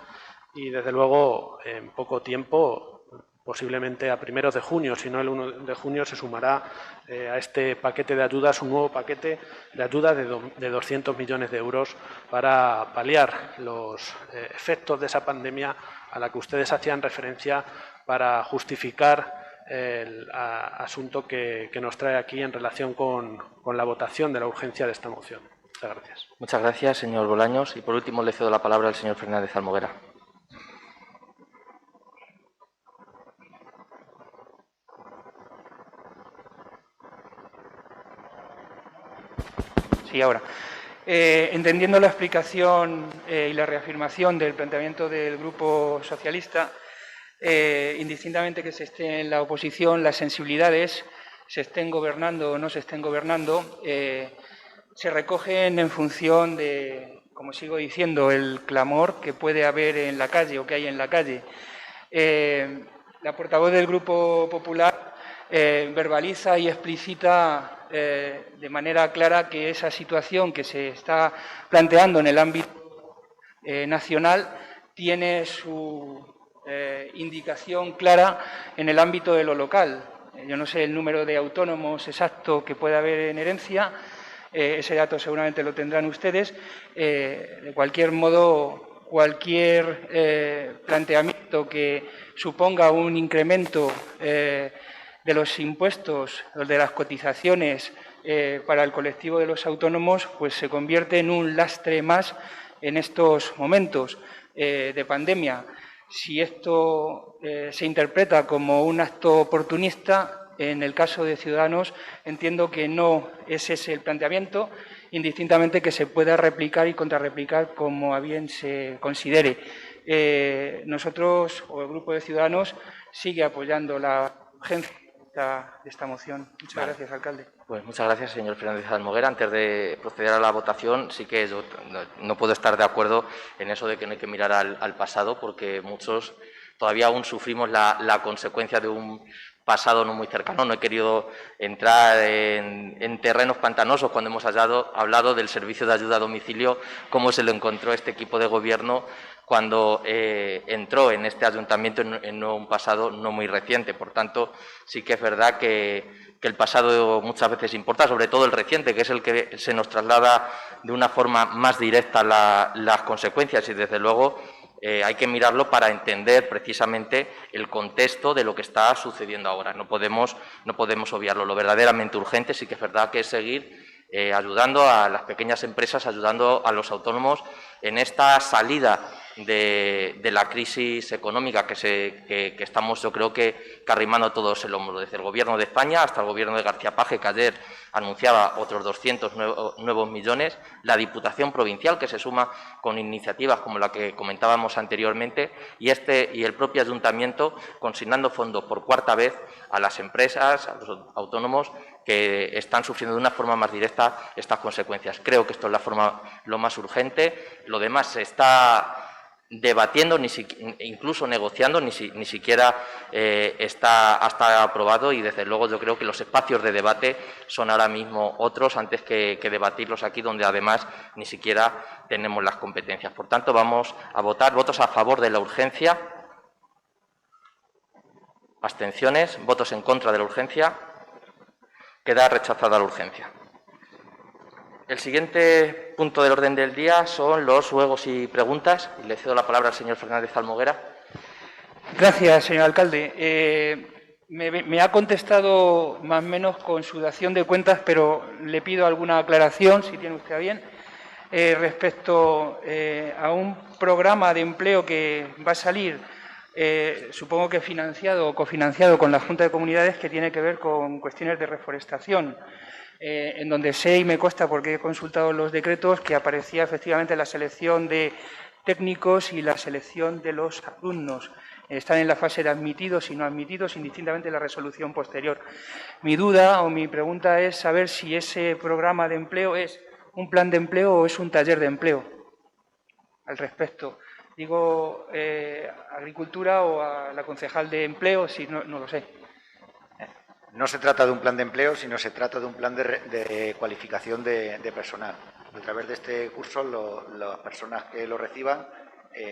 Y, desde luego, en poco tiempo, posiblemente a primeros de junio, si no el 1 de junio, se sumará a este paquete de ayudas un nuevo paquete de ayudas de 200 millones de euros para paliar los efectos de esa pandemia a la que ustedes hacían referencia para justificar el asunto que nos trae aquí en relación con la votación de la urgencia de esta moción. Muchas gracias. Muchas gracias, señor Bolaños. Y, por último, le cedo la palabra al señor Fernández Almoguera. Sí, ahora. Entendiendo la explicación y la reafirmación del planteamiento del Grupo Socialista, indistintamente que se esté en la oposición, las sensibilidades, se estén gobernando o no se estén gobernando, se recogen en función de, como sigo diciendo, el clamor que puede haber en la calle o que hay en la calle. La portavoz del Grupo Popular verbaliza y explicita de manera clara que esa situación que se está planteando en el ámbito nacional tiene su indicación clara en el ámbito de lo local. Yo no sé el número de autónomos exacto que pueda haber en herencia, ese dato seguramente lo tendrán ustedes. De cualquier modo, cualquier planteamiento que suponga un incremento de los impuestos o de las cotizaciones para el colectivo de los autónomos, pues se convierte en un lastre más en estos momentos de pandemia. Si esto se interpreta como un acto oportunista, en el caso de Ciudadanos entiendo que no es ese el planteamiento, indistintamente que se pueda replicar y contrarreplicar como a bien se considere. Nosotros, o el Grupo de Ciudadanos, sigue apoyando la urgencia de esta moción. Muchas gracias, alcalde. Pues muchas gracias, señor Fernández Almoguera. Antes de proceder a la votación, sí que yo no puedo estar de acuerdo en eso de que no hay que mirar al pasado, porque muchos todavía aún sufrimos la consecuencia de un pasado no muy cercano. No he querido entrar en terrenos pantanosos cuando hemos hablado del servicio de ayuda a domicilio, cómo se lo encontró este equipo de gobierno cuando entró en este ayuntamiento en un pasado no muy reciente. Por tanto, sí que es verdad que el pasado muchas veces importa, sobre todo el reciente, que es el que se nos traslada de una forma más directa las consecuencias, y desde luego hay que mirarlo para entender precisamente el contexto de lo que está sucediendo ahora. No podemos obviarlo. Lo verdaderamente urgente sí que es verdad que es seguir ayudando a las pequeñas empresas, ayudando a los autónomos en esta salida de la crisis económica que estamos, yo creo que arrimando todos el hombro, desde el Gobierno de España hasta el Gobierno de García Paje, que ayer anunciaba otros 200 nuevos millones, la Diputación Provincial, que se suma con iniciativas como la que comentábamos anteriormente, y el propio Ayuntamiento consignando fondos por cuarta vez a las empresas, a los autónomos que están sufriendo de una forma más directa estas consecuencias. Creo que esto es lo más urgente. Lo demás se está debatiendo, incluso negociando, ni siquiera está aprobado, y desde luego yo creo que los espacios de debate son ahora mismo otros antes que debatirlos aquí, donde además ni siquiera tenemos las competencias. Por tanto, vamos a votar. Votos a favor de la urgencia. Abstenciones. Votos en contra de la urgencia. Queda rechazada la urgencia. El siguiente punto del orden del día son los ruegos y preguntas. Y le cedo la palabra al señor Fernández Almoguera. Gracias, señor alcalde. Me ha contestado más o menos con su dación de cuentas, pero le pido alguna aclaración, si tiene usted a bien, respecto a un programa de empleo que va a salir, supongo que financiado o cofinanciado con la Junta de Comunidades, que tiene que ver con cuestiones de reforestación. En donde sé y me consta, porque he consultado los decretos, que aparecía efectivamente la selección de técnicos y la selección de los alumnos. Están en la fase de admitidos y no admitidos, indistintamente de la resolución posterior. Mi duda o mi pregunta es saber si ese programa de empleo es un plan de empleo o es un taller de empleo. Al respecto, digo Agricultura o a la concejal de empleo, si no lo sé. No se trata de un plan de empleo, sino se trata de un plan de cualificación de personal. A través de este curso, las personas que lo reciban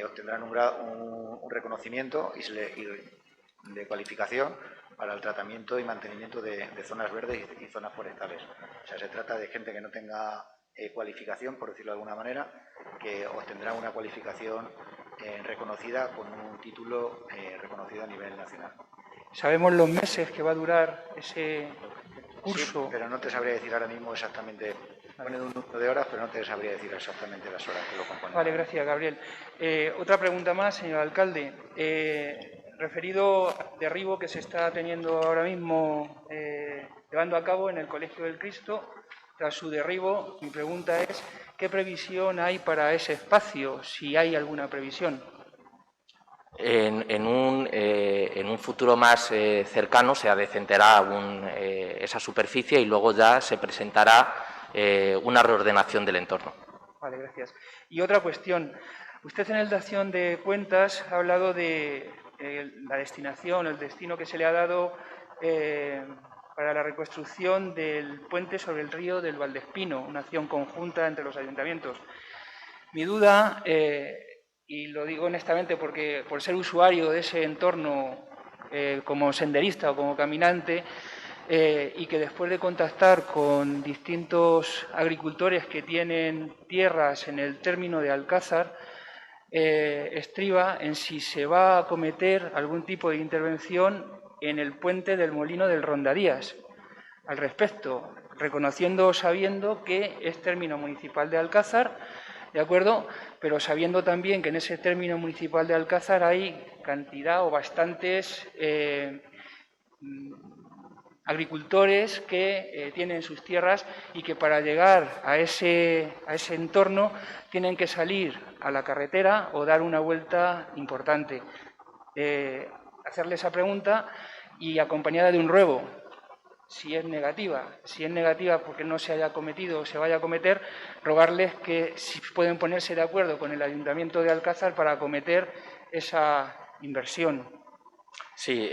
obtendrán un reconocimiento de cualificación para el tratamiento y mantenimiento de zonas verdes y zonas forestales. O sea, se trata de gente que no tenga cualificación, por decirlo de alguna manera, que obtendrá una cualificación reconocida con un título reconocido a nivel nacional. ¿Sabemos los meses que va a durar ese curso? Sí, pero no te sabría decir ahora mismo exactamente. Pone un número de horas, pero no te sabría decir exactamente las horas que lo componen. Vale, gracias, Gabriel. Otra pregunta más, señor alcalde. Referido al derribo que se está teniendo ahora mismo, llevando a cabo en el Colegio del Cristo, tras su derribo, mi pregunta es, ¿qué previsión hay para ese espacio, si hay alguna previsión? en un futuro más cercano se adecentará esa superficie y luego ya se presentará una reordenación del entorno. Vale, gracias. Y otra cuestión. Usted en el de acción de cuentas ha hablado de la destinación, el destino que se le ha dado para la reconstrucción del puente sobre el río del Valdespino, una acción conjunta entre los ayuntamientos. Mi duda, y lo digo honestamente porque por ser usuario de ese entorno como senderista o como caminante, y que después de contactar con distintos agricultores que tienen tierras en el término de Alcázar, estriba en si se va a acometer algún tipo de intervención en el puente del Molino del Rondadías. Al respecto, reconociendo o sabiendo que es término municipal de Alcázar, ¿de acuerdo? Pero sabiendo también que en ese término municipal de Alcázar hay cantidad o bastantes agricultores que tienen sus tierras y que para llegar a ese entorno tienen que salir a la carretera o dar una vuelta importante. Hacerle esa pregunta y acompañada de un ruego, si es negativa porque no se haya cometido o se vaya a cometer, rogarles que si pueden ponerse de acuerdo con el Ayuntamiento de Alcázar para acometer esa inversión. Sí,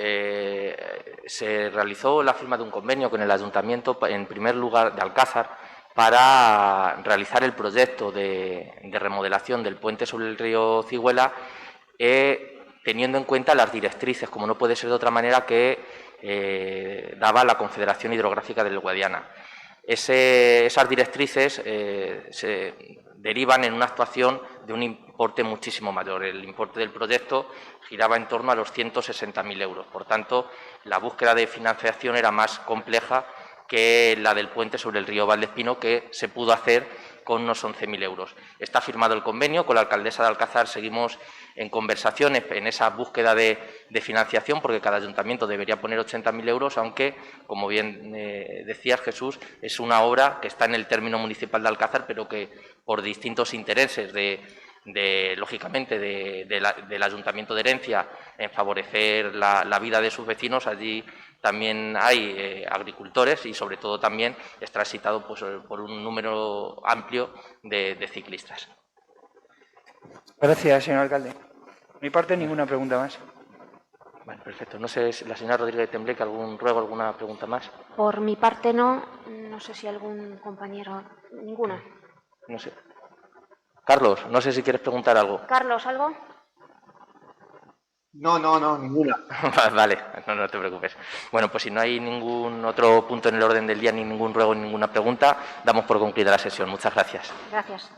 se realizó la firma de un convenio con el Ayuntamiento, en primer lugar de Alcázar, para realizar el proyecto de remodelación del puente sobre el río Cigüela, teniendo en cuenta las directrices, como no puede ser de otra manera, que daba la Confederación Hidrográfica del Guadiana. Esas directrices se derivan en una actuación de un importe muchísimo mayor. El importe del proyecto giraba en torno a los 160.000 euros. Por tanto, la búsqueda de financiación era más compleja que la del puente sobre el río Valdespino, que se pudo hacer con unos 11.000 euros. Está firmado el convenio, con la alcaldesa de Alcázar seguimos en conversaciones en esa búsqueda de financiación, porque cada ayuntamiento debería poner 80.000 euros, aunque, como bien decías, Jesús, es una obra que está en el término municipal de Alcázar, pero que por distintos intereses lógicamente, del Ayuntamiento de Herencia en favorecer la vida de sus vecinos, allí también hay agricultores y, sobre todo, también es transitado pues, por un número amplio de ciclistas. Gracias, señor alcalde. Por mi parte, ninguna pregunta más. Bueno, perfecto. No sé si la señora Rodríguez Tembleque, algún ruego, alguna pregunta más. Por mi parte, no. No sé si algún compañero... Ninguna. No sé. Carlos, no sé si quieres preguntar algo. Carlos, ¿algo? No, ninguna. Vale, no te preocupes. Bueno, pues si no hay ningún otro punto en el orden del día, ni ningún ruego, ni ninguna pregunta, damos por concluida la sesión. Muchas gracias. Gracias.